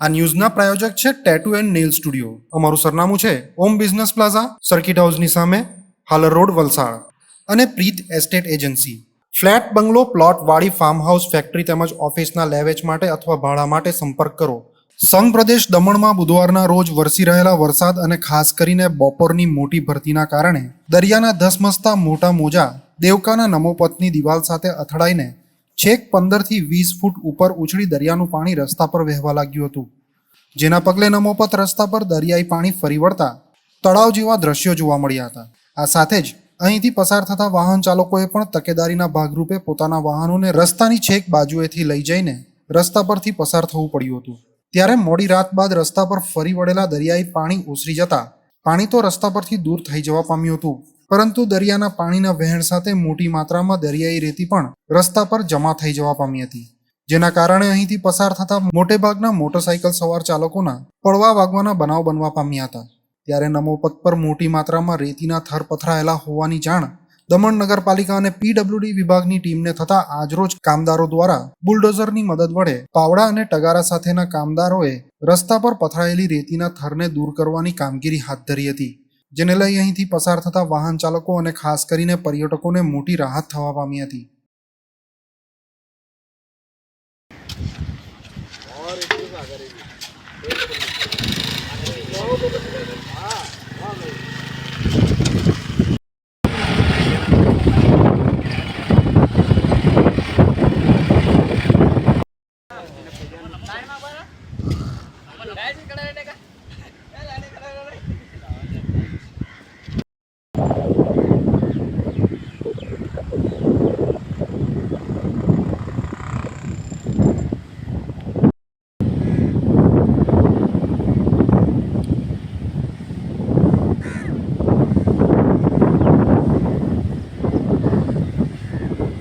આ ન્યૂઝના પ્રાયોજક છે tattoo and nail studio. અમારું સરનામું છે ઓમ બિઝનેસ પ્લાઝા, સર્કિટ હાઉસની સામે, હાલર રોડ, વલસાડ. અને પ્રીત એસ્ટેટ એજન્સી. ફ્લેટ, બંગલો, પ્લોટ, વાડી, ફાર્મ હાઉસ, ફેક્ટરી તેમજ ઓફિસના લેવેચ માટે અથવા ભાડા માટે સંપર્ક કરો. સંઘ પ્રદેશ દમણમાં બુધવારના રોજ વરસી રહેલા વરસાદ અને ખાસ કરીને બપોરની મોટી ભરતીના કારણે દરિયાના ધસમસતા મોટા મોજા દેવકાના નમોપથની દિવાલ સાથે અથડાઈને છેક 15 થી 20 ફૂટ ઉપર ઉછળી દરિયાનું પાણી રસ્તા પર વહેવા લાગ્યું હતું. જેના પગલે નમોપથ રસ્તા પર દરિયાઈ પાણી ફરી વળતા તળાવ જેવા દ્રશ્યો જોવા મળ્યા હતા. આ સાથે જ અહીંથી પસાર થતા વાહન ચાલકોએ પણ તકેદારીના ભાગરૂપે પોતાના વાહનોને રસ્તાની છેક બાજુએથી લઈ જઈને રસ્તા પરથી પસાર થવું પડ્યું હતું. ત્યારે મોડી રાત બાદ રસ્તા પર ફરી વળેલા દરિયાઈ પાણી ઓસરી જતા પાણી તો રસ્તા પરથી દૂર થઈ જવા પામ્યું હતું, પરંતુ દરિયાના પાણીના વહેણ સાથે મોટી માત્રામાં દરિયાઈ રેતી પણ રસ્તા પર જમા થઈ જવા પામી હતી. જેના કારણે અહીંથી પસાર થતા મોટેભાગના મોટરસાઇકલ સવાર ચાલકોના પડવા વાગવાના બનાવ બનવા પામ્યા હતા. ત્યારે નમોપથ પર મોટી માત્રામાં રેતીના થર પથરાયેલા હોવાની જાણ દમણ નગરપાલિકા અને પીડબ્લ્યુડી વિભાગની ટીમને થતા આજરોજ કામદારો દ્વારા બુલડોઝરની મદદ વડે પાવડા અને ટગારા સાથેના કામદારોએ રસ્તા પર પથરાયેલી રેતીના થરને દૂર કરવાની કામગીરી હાથ ધરી હતી. જેને લઈ અહીંથી પસાર થતા વાહન ચાલકો અને ખાસ કરીને પર્યટકોને મોટી રાહત થવા પામી હતી.